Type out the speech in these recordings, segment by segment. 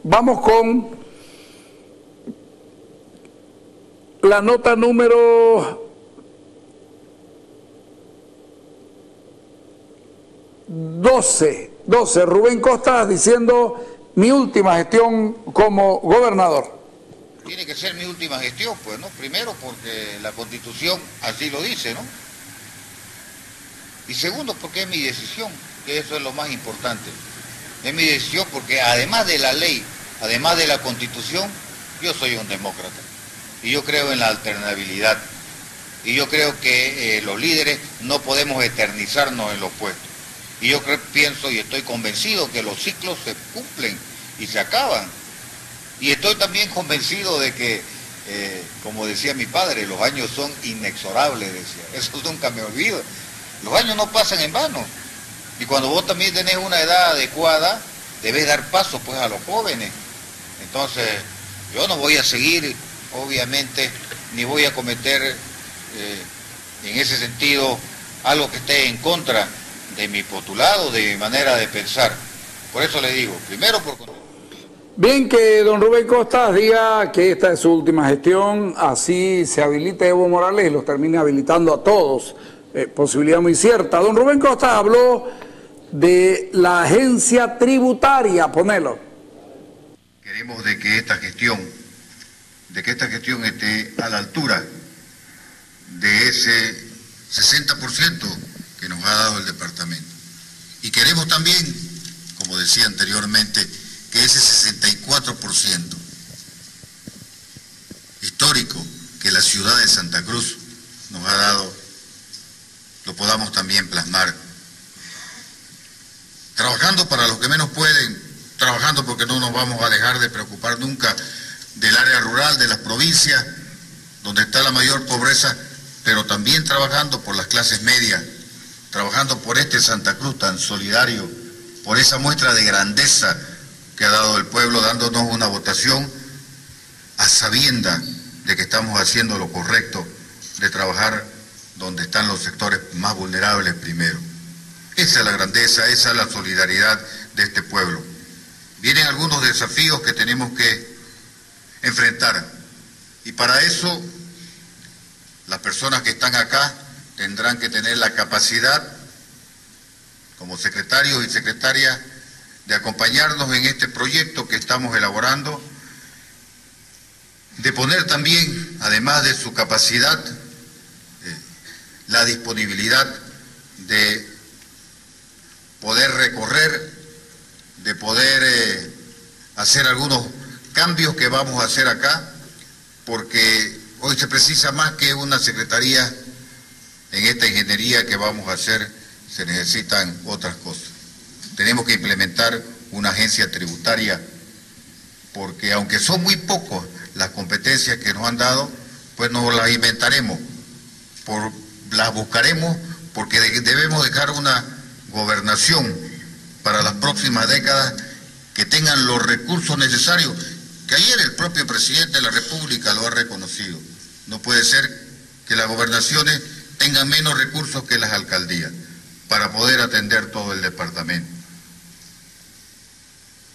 Vamos con la nota número 12. Rubén Costas diciendo: mi última gestión como gobernador. Tiene que ser mi última gestión, pues, ¿no? Primero porque la Constitución así lo dice, ¿no? Y segundo porque es mi decisión, que eso es lo más importante. Es mi decisión porque además de la ley, además de la Constitución, yo soy un demócrata. Y yo creo en la alternabilidad. Y yo creo que los líderes no podemos eternizarnos en los puestos. Y yo pienso y estoy convencido que los ciclos se cumplen y se acaban. Y estoy también convencido de que, como decía mi padre, los años son inexorables, decía. Eso nunca me olvido. Los años no pasan en vano. Y cuando vos también tenés una edad adecuada, debes dar paso pues a los jóvenes. Entonces, yo no voy a seguir, obviamente, ni voy a cometer en ese sentido algo que esté en contra de mi postulado, de mi manera de pensar. Por eso le digo, primero por... Bien, que don Rubén Costas diga que esta es su última gestión, así se habilite Evo Morales y los termine habilitando a todos. Posibilidad muy cierta. Don Rubén Costas habló de la agencia tributaria, ponelo. Queremos de que esta gestión esté a la altura de ese 60% que nos ha dado el departamento. Y queremos también, como decía anteriormente, que ese 64% histórico que la ciudad de Santa Cruz nos ha dado, lo podamos también plasmar. Trabajando para los que menos pueden, trabajando porque no nos vamos a dejar de preocupar nunca del área rural, de las provincias, donde está la mayor pobreza, pero también trabajando por las clases medias, trabajando por este Santa Cruz tan solidario, por esa muestra de grandeza que ha dado el pueblo, dándonos una votación a sabienda de que estamos haciendo lo correcto, de trabajar donde están los sectores más vulnerables primero. Esa es la grandeza, esa es la solidaridad de este pueblo. Vienen algunos desafíos que tenemos que enfrentar, y para eso las personas que están acá tendrán que tener la capacidad, como secretarios y secretarias, de acompañarnos en este proyecto que estamos elaborando, de poner también, además de su capacidad, la disponibilidad de poder recorrer, de poder hacer algunos cambios que vamos a hacer acá, porque hoy se precisa más que una secretaría en esta ingeniería que vamos a hacer, se necesitan otras cosas. Tenemos que implementar una agencia tributaria, porque aunque son muy pocos las competencias que nos han dado, pues nos las inventaremos, las buscaremos, porque debemos dejar una gobernación para las próximas décadas que tengan los recursos necesarios, que ayer el propio presidente de la República lo ha reconocido. No puede ser que las gobernaciones tengan menos recursos que las alcaldías para poder atender todo el departamento.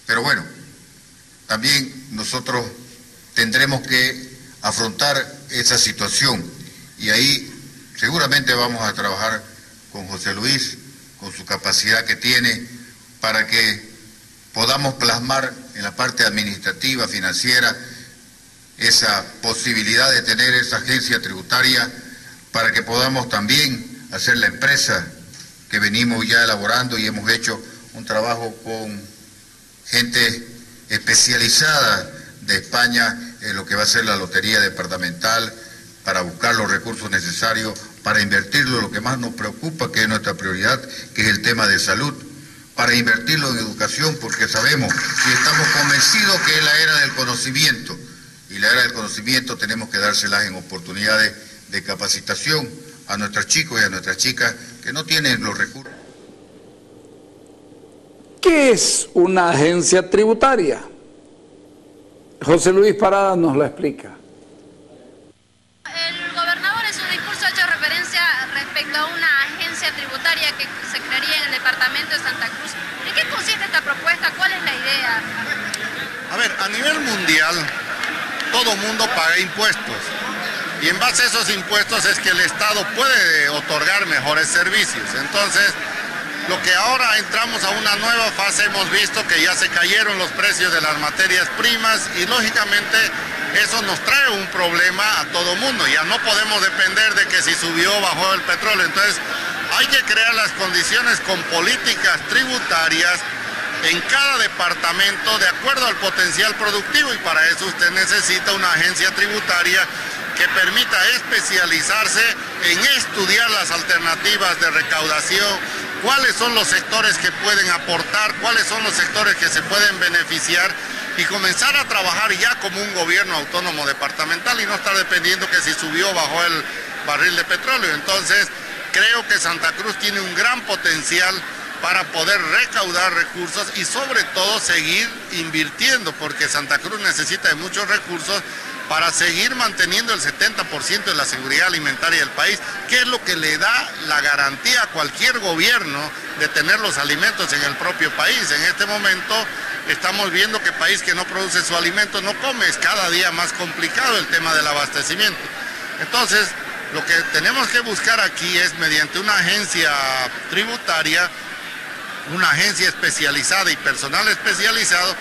Pero bueno, también nosotros tendremos que afrontar esa situación, y ahí seguramente vamos a trabajar con José Luis, con su capacidad que tiene, para que podamos plasmar en la parte administrativa, financiera, esa posibilidad de tener esa agencia tributaria, para que podamos también hacer la empresa que venimos ya elaborando, y hemos hecho un trabajo con gente especializada de España en lo que va a ser la lotería departamental, para buscar los recursos necesarios, para invertirlo en lo que más nos preocupa, que es nuestra prioridad, que es el tema de salud, para invertirlo en educación, porque sabemos y estamos convencidos que es la era del conocimiento, y la era del conocimiento tenemos que dárselas en oportunidades de capacitación a nuestros chicos y a nuestras chicas que no tienen los recursos. ¿Qué es una agencia tributaria? José Luis Parada nos lo explica. El gobernador en su discurso ha hecho referencia respecto a una agencia tributaria que se crearía en el departamento de Santa Cruz. ¿En qué consiste esta propuesta? ¿Cuál es la idea? A nivel mundial, todo mundo paga impuestos. Y en base a esos impuestos es que el Estado puede otorgar mejores servicios. Entonces, lo que ahora entramos a una nueva fase, hemos visto que ya se cayeron los precios de las materias primas y lógicamente eso nos trae un problema a todo mundo. Ya no podemos depender de que si subió o bajó el petróleo. Entonces, hay que crear las condiciones con políticas tributarias en cada departamento de acuerdo al potencial productivo, y para eso usted necesita una agencia tributaria que permita especializarse en estudiar las alternativas de recaudación, cuáles son los sectores que pueden aportar, cuáles son los sectores que se pueden beneficiar, y comenzar a trabajar ya como un gobierno autónomo departamental y no estar dependiendo que si subió o bajó el barril de petróleo. Entonces, creo que Santa Cruz tiene un gran potencial para poder recaudar recursos y sobre todo seguir invirtiendo, porque Santa Cruz necesita de muchos recursos para seguir manteniendo el 70% de la seguridad alimentaria del país, que es lo que le da la garantía a cualquier gobierno de tener los alimentos en el propio país. En este momento estamos viendo que país que no produce su alimento no come, es cada día más complicado el tema del abastecimiento. Entonces, lo que tenemos que buscar aquí es, mediante una agencia tributaria, una agencia especializada y personal especializado,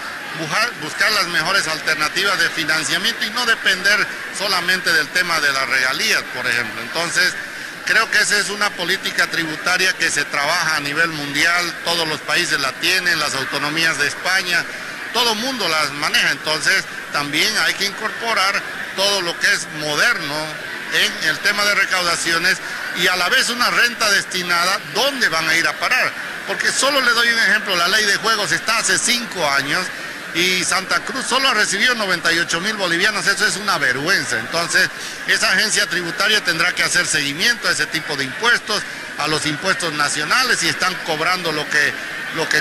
buscar las mejores alternativas de financiamiento y no depender solamente del tema de las regalías, por ejemplo. Entonces, creo que esa es una política tributaria que se trabaja a nivel mundial, todos los países la tienen, las autonomías de España, todo el mundo las maneja. Entonces, también hay que incorporar todo lo que es moderno en el tema de recaudaciones y a la vez una renta destinada, ¿dónde van a ir a parar? Porque solo le doy un ejemplo, la ley de juegos está hace 5 años y Santa Cruz solo ha recibido 98,000 bolivianos, eso es una vergüenza. Entonces, esa agencia tributaria tendrá que hacer seguimiento a ese tipo de impuestos, a los impuestos nacionales, si están cobrando lo que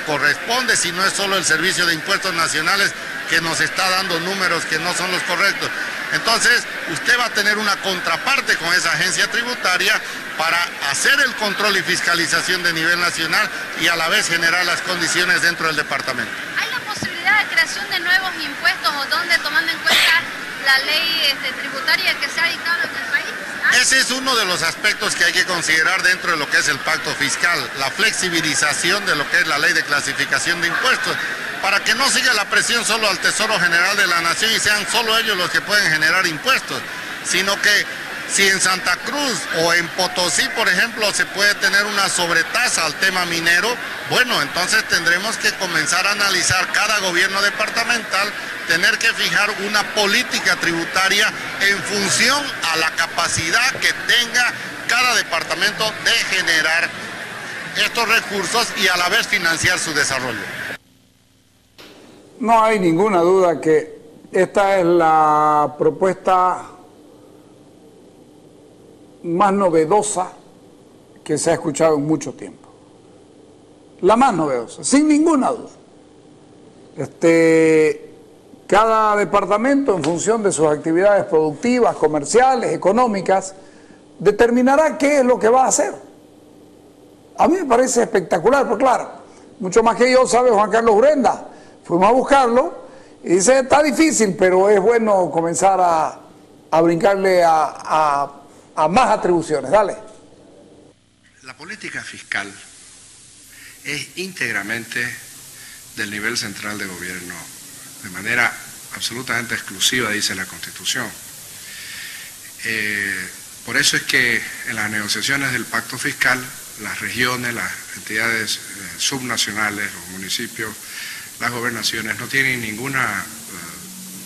corresponde, si no es solo el Servicio de Impuestos Nacionales que nos está dando números que no son los correctos. Entonces, usted va a tener una contraparte con esa agencia tributaria para hacer el control y fiscalización de nivel nacional y a la vez generar las condiciones dentro del departamento. ¿Hay la posibilidad de creación de nuevos impuestos o donde, tomando en cuenta la ley tributaria que se ha dictado en el país? Ese es uno de los aspectos que hay que considerar dentro de lo que es el pacto fiscal, la flexibilización de lo que es la ley de clasificación de impuestos, para que no siga la presión solo al Tesoro General de la Nación y sean solo ellos los que pueden generar impuestos, sino que si en Santa Cruz o en Potosí, por ejemplo, se puede tener una sobretasa al tema minero, bueno, entonces tendremos que comenzar a analizar cada gobierno departamental, tener que fijar una política tributaria en función a la capacidad que tenga cada departamento de generar estos recursos y a la vez financiar su desarrollo. No hay ninguna duda que esta es la propuesta más novedosa que se ha escuchado en mucho tiempo. La más novedosa, sin ninguna duda. Cada departamento, en función de sus actividades productivas, comerciales, económicas, determinará qué es lo que va a hacer. A mí me parece espectacular, pero claro, mucho más que yo sabe Juan Carlos Urenda. Fuimos a buscarlo y dice, está difícil, pero es bueno comenzar a brincarle a más atribuciones. Dale. La política fiscal es íntegramente del nivel central de gobierno, de manera absolutamente exclusiva, dice la Constitución. Por eso es que en las negociaciones del pacto fiscal, las regiones, las entidades subnacionales, los municipios, las gobernaciones no tienen ningún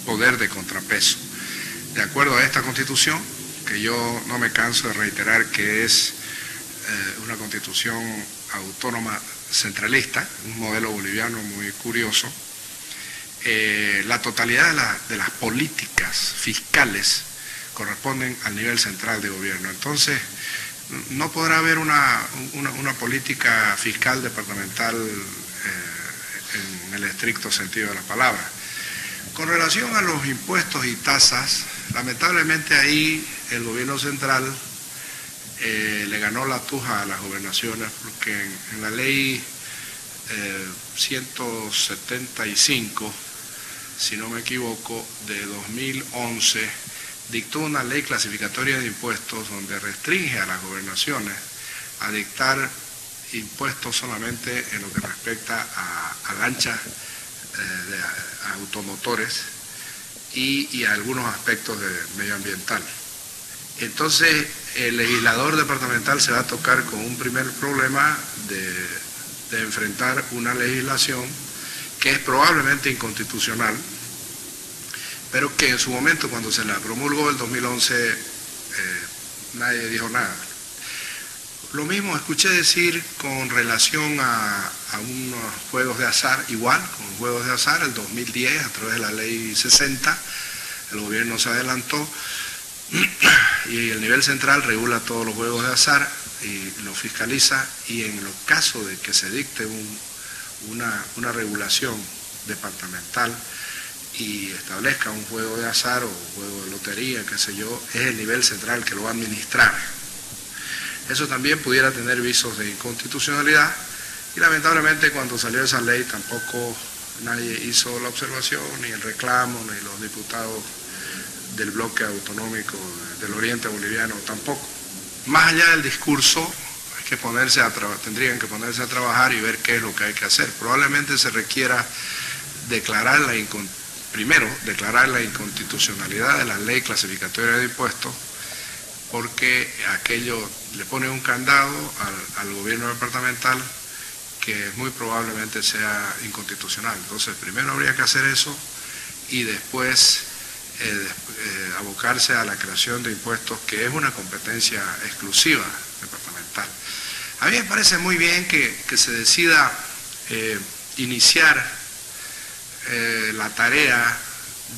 poder de contrapeso. De acuerdo a esta Constitución, que yo no me canso de reiterar que es una Constitución autónoma centralista, un modelo boliviano muy curioso, la totalidad de las políticas fiscales corresponden al nivel central de gobierno. Entonces, no podrá haber una política fiscal departamental en el estricto sentido de la palabra. Con relación a los impuestos y tasas, lamentablemente ahí el gobierno central le ganó la tuja a las gobernaciones, porque en la ley 175 si no me equivoco, de 2011, dictó una ley clasificatoria de impuestos donde restringe a las gobernaciones a dictar impuestos solamente en lo que respecta a lanchas de automotores y a algunos aspectos de medioambiental. Entonces, el legislador departamental se va a tocar con un primer problema de enfrentar una legislación que es probablemente inconstitucional, pero que en su momento, cuando se la promulgó el 2011, nadie dijo nada. Lo mismo escuché decir con relación a unos juegos de azar, igual, con juegos de azar, el 2010, a través de la ley 60, el gobierno se adelantó y el nivel central regula todos los juegos de azar y lo fiscaliza, y en los casos de que se dicte una regulación departamental y establezca un juego de azar o un juego de lotería, qué sé yo, es el nivel central que lo va a administrar. Eso también pudiera tener visos de inconstitucionalidad, y lamentablemente cuando salió esa ley tampoco nadie hizo la observación, ni el reclamo, ni los diputados del bloque autonómico del Oriente Boliviano tampoco. Más allá del discurso, tendrían que ponerse a trabajar y ver qué es lo que hay que hacer. Probablemente se requiera primero declarar la inconstitucionalidad de la ley clasificatoria de impuestos, porque aquello le pone un candado al gobierno departamental que muy probablemente sea inconstitucional. Entonces, primero habría que hacer eso y después abocarse a la creación de impuestos, que es una competencia exclusiva departamental. A mí me parece muy bien que se decida iniciar la tarea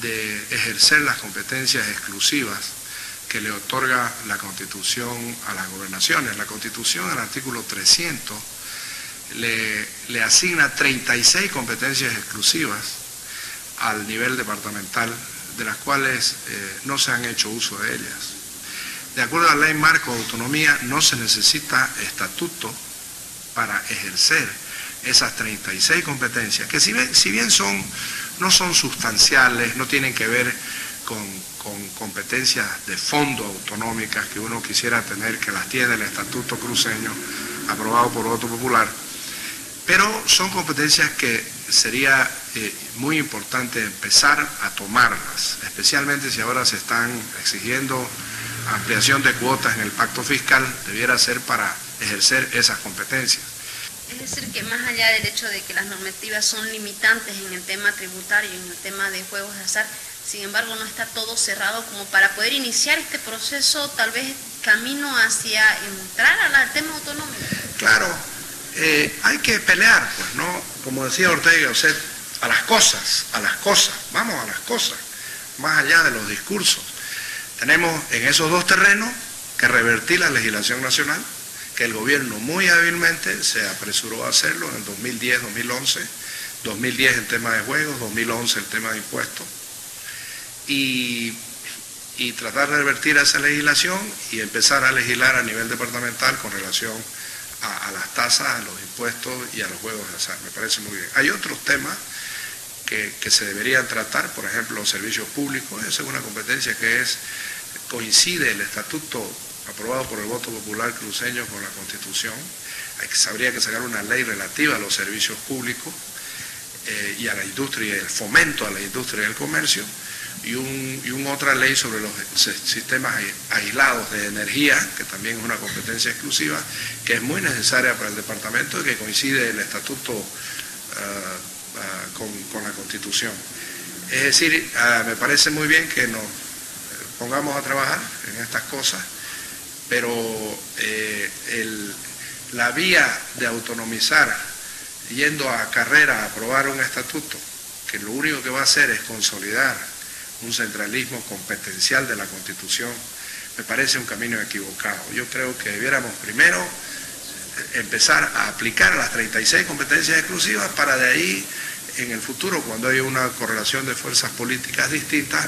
de ejercer las competencias exclusivas que le otorga la Constitución a las gobernaciones. La Constitución, en el artículo 300, le asigna 36 competencias exclusivas al nivel departamental, de las cuales no se han hecho uso de ellas. De acuerdo a la Ley Marco de Autonomía, no se necesita estatuto para ejercer esas 36 competencias, que si bien no son sustanciales, no tienen que ver con competencias de fondo autonómicas que uno quisiera tener, que las tiene el Estatuto Cruceño, aprobado por voto popular, pero son competencias que sería muy importante empezar a tomarlas, especialmente si ahora se están exigiendo ampliación de cuotas en el pacto fiscal, debiera ser para ejercer esas competencias. Es decir, que más allá del hecho de que las normativas son limitantes en el tema tributario y en el tema de juegos de azar, sin embargo no está todo cerrado como para poder iniciar este proceso, tal vez camino hacia entrar al tema autonómico. Claro, hay que pelear, pues, ¿no? Como decía Ortega, a las cosas, vamos a las cosas, más allá de los discursos. Tenemos en esos dos terrenos que revertir la legislación nacional, que el gobierno muy hábilmente se apresuró a hacerlo en el 2010, 2011, 2010 el tema de juegos, 2011 el tema de impuestos, y tratar de revertir esa legislación y empezar a legislar a nivel departamental con relación a las tasas, a los impuestos y a los juegos de azar. Me parece muy bien. Hay otros temas que se deberían tratar, por ejemplo, los servicios públicos. Esa es una competencia que coincide el estatuto aprobado por el voto popular cruceño con la Constitución. Habría que sacar una ley relativa a los servicios públicos y a la industria y el fomento a la industria y el comercio, y otra ley sobre los sistemas aislados de energía, que también es una competencia exclusiva, que es muy necesaria para el departamento y que coincide el estatuto con la Constitución. Es decir, me parece muy bien que nos pongamos a trabajar en estas cosas, pero la vía de autonomizar, yendo a carrera a aprobar un estatuto, que lo único que va a hacer es consolidar un centralismo competencial de la Constitución, me parece un camino equivocado. Yo creo que debiéramos primero empezar a aplicar las 36 competencias exclusivas para de ahí, en el futuro, cuando haya una correlación de fuerzas políticas distintas,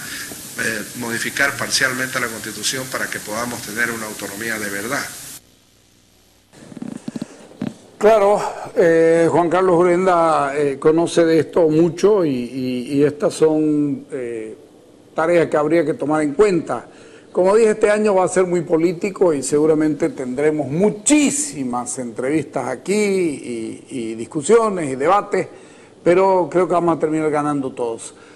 modificar parcialmente la Constitución para que podamos tener una autonomía de verdad. Claro, Juan Carlos Urenda conoce de esto mucho y estas son tareas que habría que tomar en cuenta. Como dije, este año va a ser muy político y seguramente tendremos muchísimas entrevistas aquí y discusiones y debates, pero creo que vamos a terminar ganando todos.